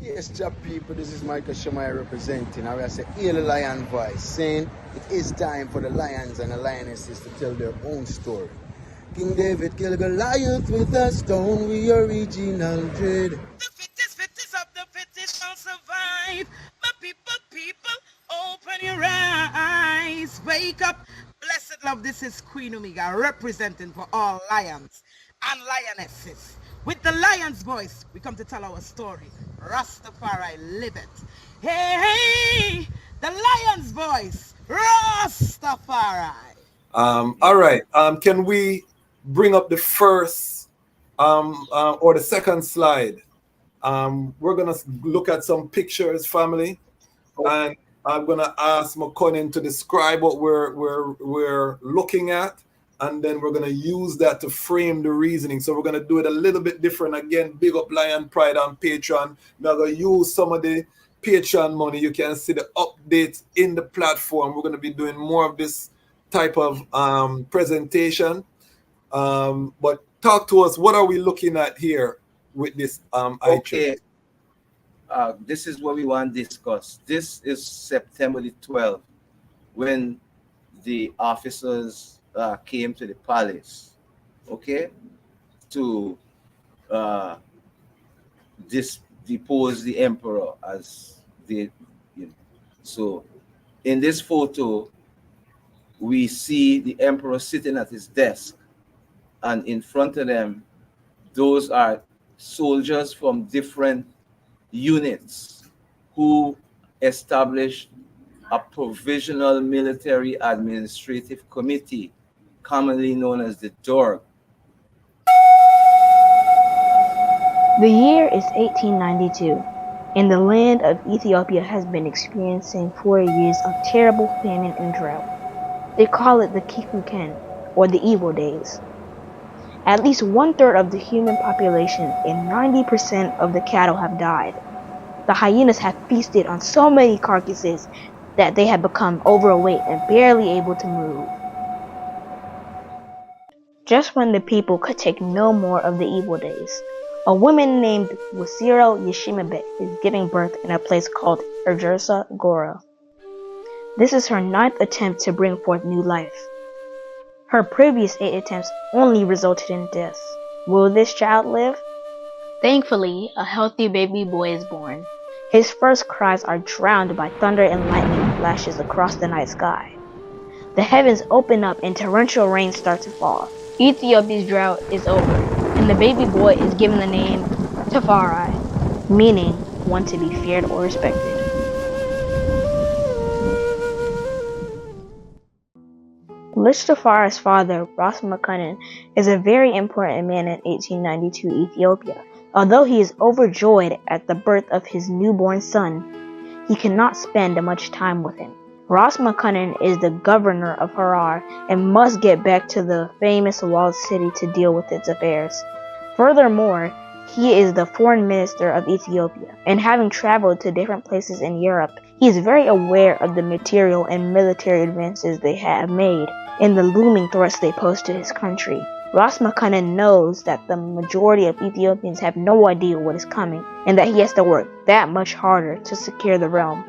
Yes, job people, this is Michael Shamai representing. I will say, hear the lion voice, saying it is time for the lions and the lionesses to tell their own story. King David killed Goliath with a stone, we original dread. The fittest of the fittest shall survive. My people, open your eyes. Wake up. Blessed love, this is Queen Omega representing for all lions and lionesses. With the lion's voice, we come to tell our story. Ras Tafari, live it. Hey, the lion's voice. Ras Tafari. All right. Can we bring up the first or the second slide? We're gonna look at some pictures, family, and I'm gonna ask Makonnen to describe what we're looking at, and then we're gonna use that to frame the reasoning. So we're gonna do it a little bit different. Again, big up Lion Pride on Patreon. We're gonna use some of the Patreon money. You can see the updates in the platform. We're gonna be doing more of this type of presentation. But talk to us. What are we looking at here with this Okay. This is what we want to discuss. This is September the 12th when the officers came to the palace, okay, to depose the emperor, as they, you know. So in this photo, we see the emperor sitting at his desk, and in front of them, those are soldiers from different units who established a provisional military administrative committee, commonly known as the Derg. The year is 1892, and the land of Ethiopia has been experiencing 4 years of terrible famine and drought. They call it the Coup, or the evil days. At least 1/3 of the human population and 90% of the cattle have died. The hyenas have feasted on so many carcasses that they have become overweight and barely able to move. Just when the people could take no more of the evil days, a woman named Wasiro Yeshimabet is giving birth in a place called Erjersa Gora. This is her 9th attempt to bring forth new life. Her previous 8 attempts only resulted in death. Will this child live? Thankfully, a healthy baby boy is born. His first cries are drowned by thunder and lightning flashes across the night sky. The heavens open up and torrential rain starts to fall. Ethiopia's drought is over, and the baby boy is given the name Tafari, meaning one to be feared or respected. Lich Tafari's father, Ras Makonnen, is a very important man in 1892 Ethiopia. Although he is overjoyed at the birth of his newborn son, he cannot spend much time with him. Ras Makonnen is the governor of Harar and must get back to the famous walled city to deal with its affairs. Furthermore, he is the foreign minister of Ethiopia, and having traveled to different places in Europe, he is very aware of the material and military advances they have made and the looming threats they pose to his country. Ras Makonnen knows that the majority of Ethiopians have no idea what is coming, and that he has to work that much harder to secure the realm.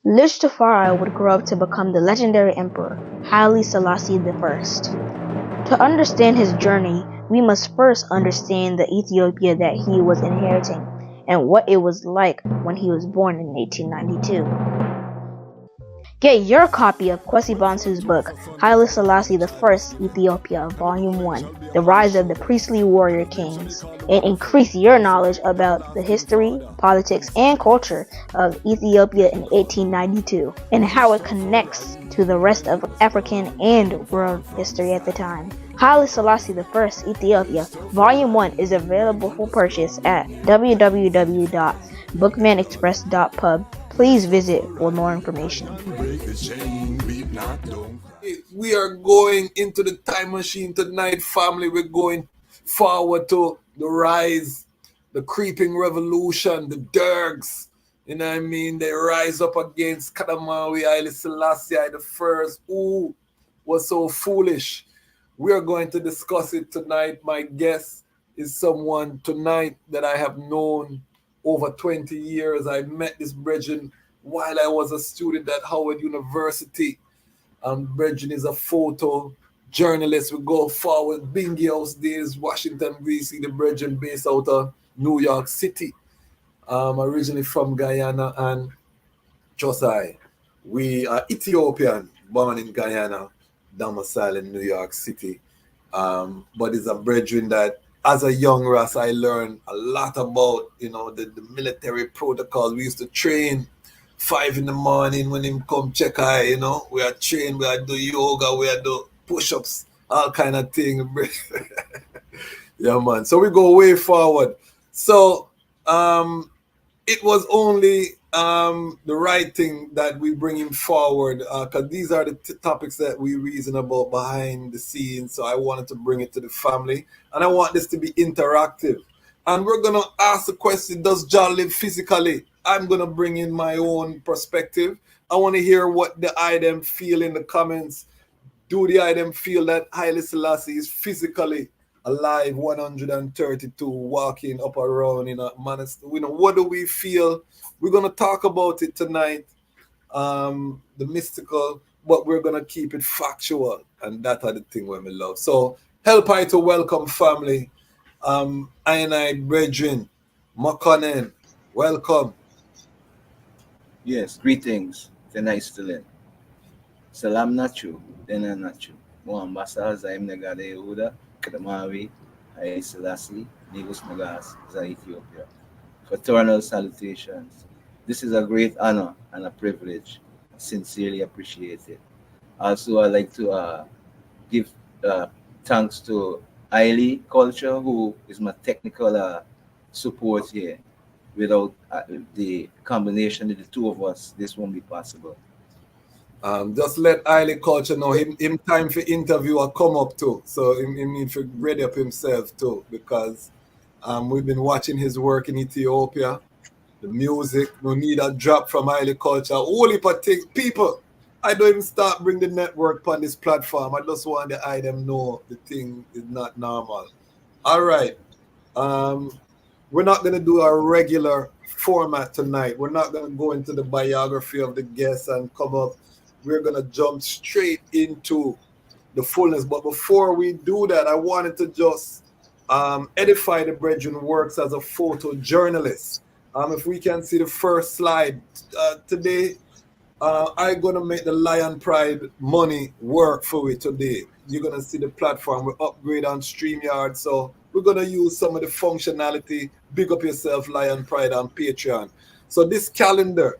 Lich Tafari would grow up to become the legendary Emperor Haile Selassie I. To understand his journey, we must first understand the Ethiopia that he was inheriting and what it was like when he was born in 1892. Get your copy of Kwesi Bansu's book, Haile Selassie I, Ethiopia, Volume 1, The Rise of the Priestly Warrior Kings, and increase your knowledge about the history, politics, and culture of Ethiopia in 1892, and how it connects to the rest of African and world history at the time. Haile Selassie I, Ethiopia, Volume 1 is available for purchase at www.bookmanexpress.pub. Please visit for more information. We are going into the time machine tonight, family. We're going forward to the rise, the creeping revolution, the Dergs. You know what I mean? They rise up against Kadamawi Haile Selassie I, who was so foolish. We are going to discuss it tonight. My guest, is someone tonight that I have known over 20 years. I met this brethren while I was a student at Howard University. Brethren is a photo journalist. We go forward. Bingy House days, Washington, D.C. The brethren based out of New York City. Originally from Guyana, and Josai. We are Ethiopian, born in Guyana, domicile in New York City. But it's a brethren that, as a young Ras, I learned a lot about, the military protocols. We used to train 5 in the morning when him come check I, we are trained, we are do yoga, we are do push-ups, all kind of thing. Yeah, man. So we go way forward. So it was only the right thing that we bring him forward, because these are the topics that we reason about behind the scenes. So I wanted to bring it to the family, and I want this to be interactive. And we're going to ask the question, does John live physically? I'm going to bring in my own perspective. I want to hear what the I.M feel in the comments. Do the I.M feel that Haile Selassie is physically alive, 132, walking up around in a monastery? What do we feel? We're going to talk about it tonight, the mystical, but we're going to keep it factual, and that are the thing we love. So help I to welcome family, I brethren, Makonnen, welcome. Yes, greetings. Nice to learn. Salam nachu, dena nachu. Mo ambassador H.I.M negade Yehuda, Kadamawi, Haile Selassie, Negus Nagas, za Ethiopia. Fraternal salutations. This is a great honor and a privilege. Sincerely appreciate it. Also, I'd like to give thanks to Haile Culture, who is my technical support here. Without the combination of the two of us, this won't be possible. Just let Haile Culture know him time for interview or come up too. So he need to ready up himself too, because we've been watching his work in Ethiopia. The music, we need a drop from Haile Culture. Only people. I don't even start bring the network on this platform. I just want the I.M know the thing is not normal. All right. We're not going to do our regular format tonight. We're not going to go into the biography of the guests and come up. We're going to jump straight into the fullness. But before we do that, I wanted to just edify the brethren works as a photojournalist. If we can see the first slide today, I'm going to make the Lion Pride money work for it today. You're going to see the platform. We upgrade on StreamYard. So we're going to use some of the functionality. Big up yourself, Lion Pride, on Patreon. So this calendar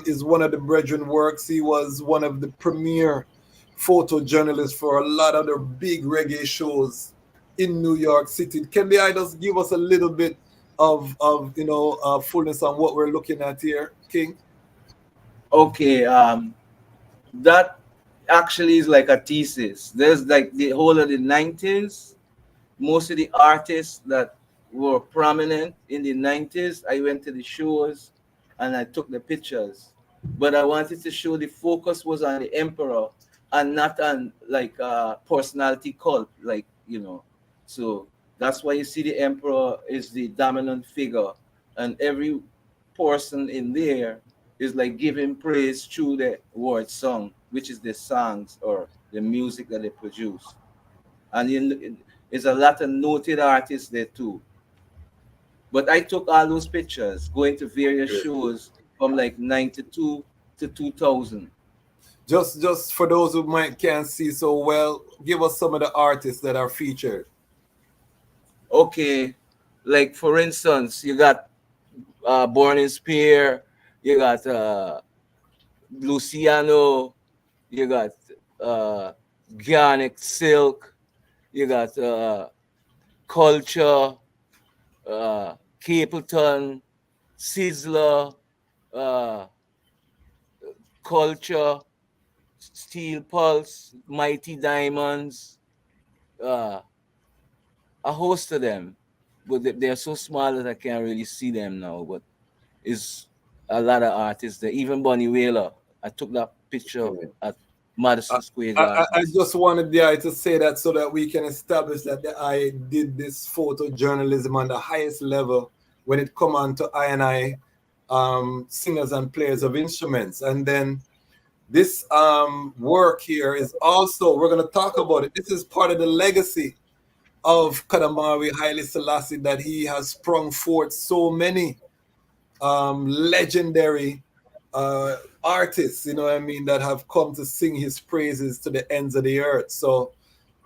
is one of the brethren works. He was one of the premier photojournalists for a lot of the big reggae shows in New York City. Can the idols give us a little bit of fullness on what we're looking at here, King? Okay, that actually is like a thesis. There's like the whole of the 90s, most of the artists that were prominent in the 90s, I went to the shows and I took the pictures. But I wanted to show the focus was on the emperor and not on like a personality cult, So that's why you see the emperor is the dominant figure, and every person in there is like giving praise through the word song, which is the songs or the music that they produce. And there's a lot of noted artists there too. But I took all those pictures going to various shows from like 92 to 2000. Just for those who can't see so well, give us some of the artists that are featured. Okay, like for instance, you got Born in Spear, you got Luciano, you got Garnic Silk, you got Culture, Capleton, Sizzler, Culture, Steel Pulse, Mighty Diamonds, a host of them. But they're so small that I can't really see them now. But it's a lot of artists there. Even Bonnie Whaler. I took that picture at Madison Square I Garden. just wanted the eye to say that so that we can establish that the eye did this photojournalism on the highest level when it come on to I singers and players of instruments. And then this work here is also, we're going to talk about it. This is part of the legacy of Kadamari Haile Selassie, that he has sprung forth so many legendary artists, you know what I mean, that have come to sing his praises to the ends of the earth. So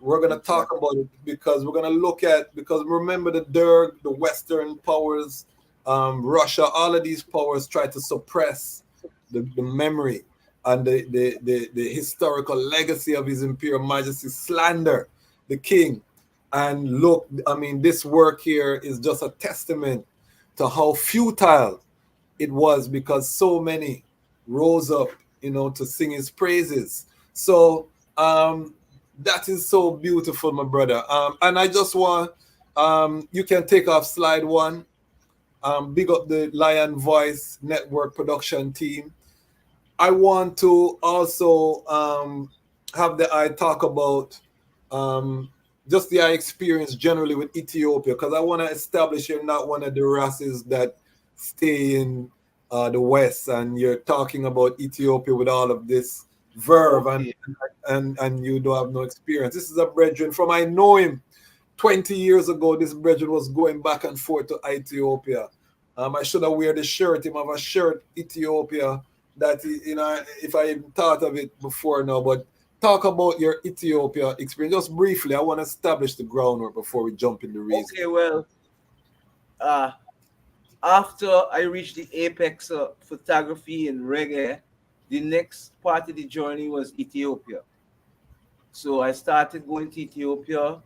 we're going to talk about it because we're going to look at, because remember the Derg, the Western powers, Russia, all of these powers try to suppress the memory and the historical legacy of His Imperial Majesty, slander the king. And look, I mean, this work here is just a testament to how futile it was, because so many rose up, you know, to sing his praises. So that is so beautiful, my brother. And I just want, you can take off slide 1. Big up the Lion Voice Network production team. I want to also have the eye talk about just the eye experience generally with Ethiopia, because I want to establish you're not one of the races that stay in the West and you're talking about Ethiopia with all of this verve, and you don't have no experience. This is a brethren from, I know him 20 years ago. This brethren was going back and forth to Ethiopia. I should have wear the shirt. Him have a shirt, Ethiopia, that, you know, if I even thought of it before now. But talk about your Ethiopia experience just briefly. I want to establish the groundwork before we jump in the reason. Okay, well, after I reached the apex of photography and reggae, the next part of the journey was Ethiopia. So I started going to Ethiopia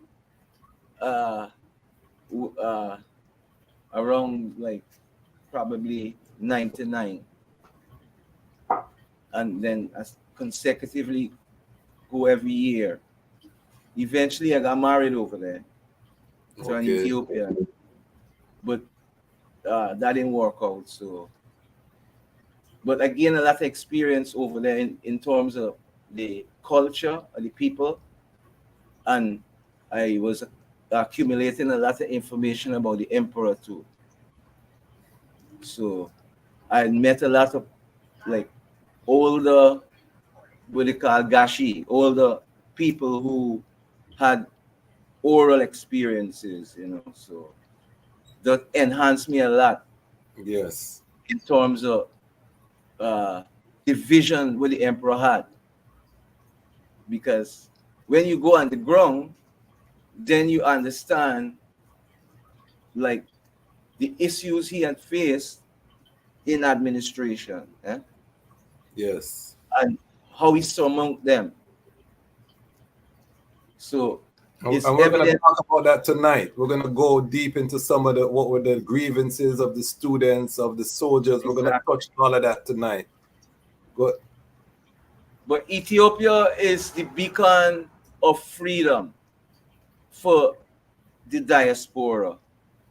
around like probably 99. And then I consecutively go every year. Eventually, I got married over there to an Ethiopian, but that didn't work out. So, but I gained a lot of experience over there in terms of the culture of the people, and I was accumulating a lot of information about the emperor too. So, I met a lot of like older, what they call gashi, older people who had oral experiences, you know, so that enhanced me a lot. Yes. In terms of the vision what the emperor had. Because when you go on the ground, then you understand like the issues he had faced in administration. Yes. And how he surmount them. So it's and we're going to evident. talk about that tonight. We're going to go deep into some of the, what were the grievances of the students, of the soldiers. We're going to touch all of that tonight. Good. But Ethiopia is the beacon of freedom for the diaspora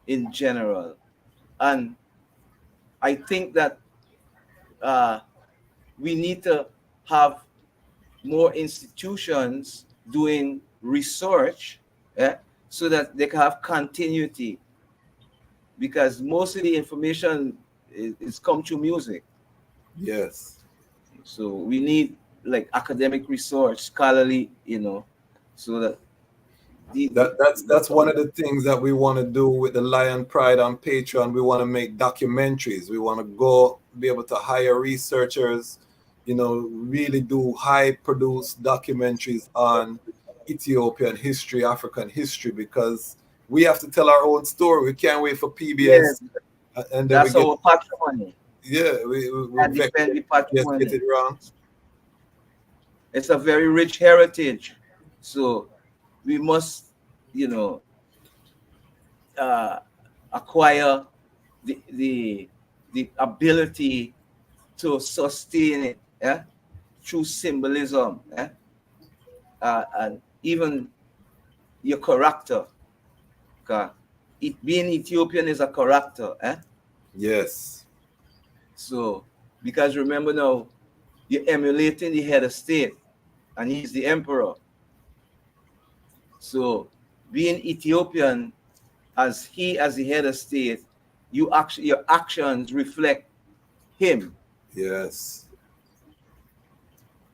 in general. And I think that we need to have more institutions doing research, so that they can have continuity, because most of the information is come through music. Yes. So we need like academic research, scholarly, you know, so that that's one of the things that we want to do with the Lion Pride on Patreon. We want to make documentaries. We want to go be able to hire researchers, you know, really do high produced documentaries on Ethiopian history, African history, because we have to tell our own story. We can't wait for PBS. Yes. And then that's our patrimony. Yeah, we defend the patrimony. Get it wrong. It's a very rich heritage, so we must, you know, acquire the ability to sustain it, through symbolism, and even your character. Being Ethiopian is a character, Yes. So, because remember now, you're emulating the head of state. and he's the emperor. So being Ethiopian, as the head of state, your actions reflect him. Yes.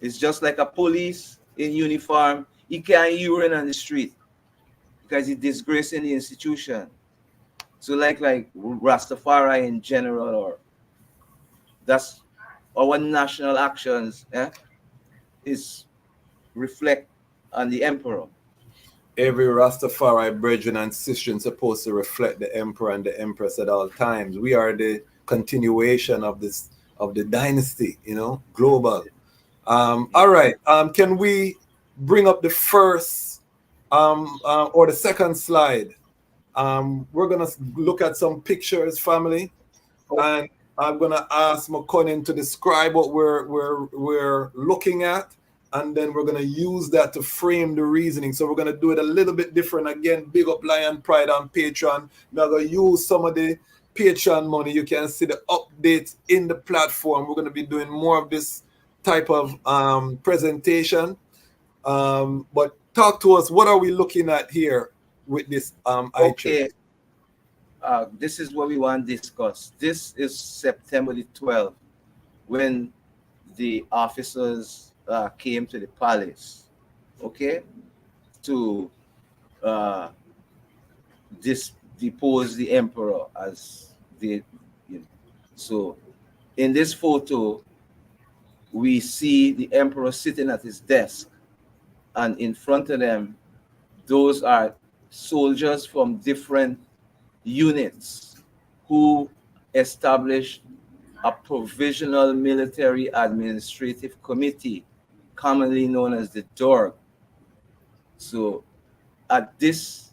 It's just like a police in uniform. He can't urine on the street because he's disgracing the institution. So like Ras Tafari in general, or that's our national actions is reflect on the emperor. Every Rastafari brethren and sister supposed to reflect the emperor and the empress at all times. We are the continuation of the dynasty, global. All right. Can we bring up the first or the second slide? We're gonna look at some pictures, family, and I'm gonna ask Makonnen to describe what we're looking at, and then we're gonna use that to frame the reasoning. So we're gonna do it a little bit different. Again, big up Lion Pride on Patreon. We're gonna use some of the Patreon money. You can see the updates in the platform. We're gonna be doing more of this type of presentation. But talk to us. What are we looking at here with this Okay. This is what we want to discuss. This is September the 12th, when the officers came to the palace, okay, to depose the emperor, as they, So in this photo, we see the emperor sitting at his desk, and in front of them, those are soldiers from different units who established a provisional military administrative committee, commonly known as the Derg. So at this,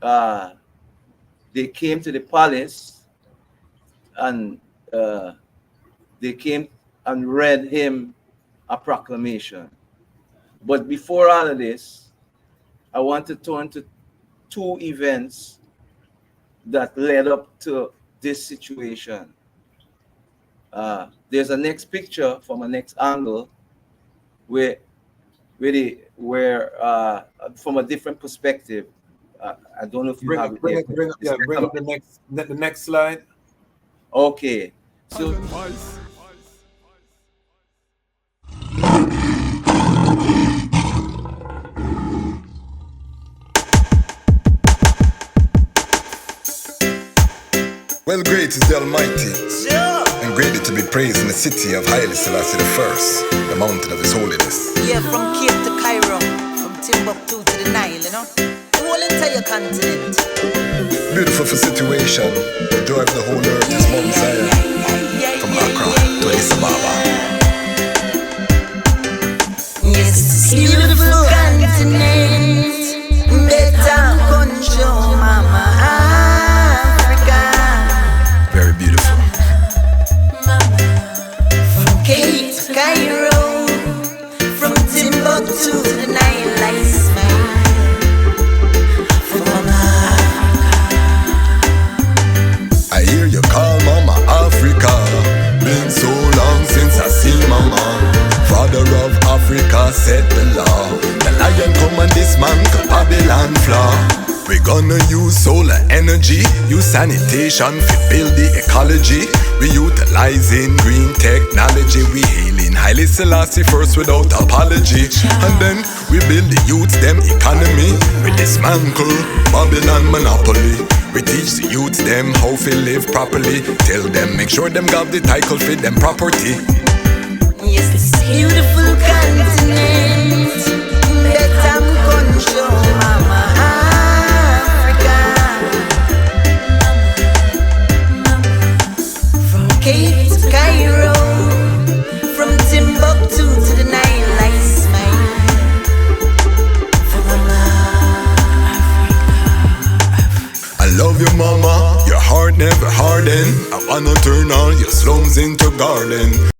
they came to the palace, and they came and read him a proclamation. But before all of this, I want to turn to two events that led up to this situation. There's a next picture from a next angle where from a different perspective. I don't know if you have it. Bring up the next slide. Okay. So well, great is the Almighty, and greatly to be praised in the city of Haile Selassie I, the mountain of His holiness. Yeah, from Cape to Cairo, from Timbuktu to the Nile, the whole entire continent. Beautiful for situation, the joy of the whole earth is Mount Zion, from Accra to Addis Ababa. Yes, it's a beautiful continent, better control, mama. Very beautiful. From Cape to Cairo, from Timbuktu to the Nile, I smile for Mama. I hear you call Mama Africa. Been so long since I see Mama. Father of Africa set the law. The lion come and dismantle Babylon flaw. We gonna use solar energy, use sanitation to build the ecology. We utilizing green technology. We hailing Haile Selassie first without apology. And then we build the youth them economy. We dismantle Babylon monopoly. We teach the youth them how to live properly. Tell them make sure them got the title for them property. Yes, this beautiful continent, better control, mama. Cape to Cairo, from Timbuktu to the Nile, I smile for Mama. I love you, Mama. Your heart never harden. I wanna turn all your slums into garden.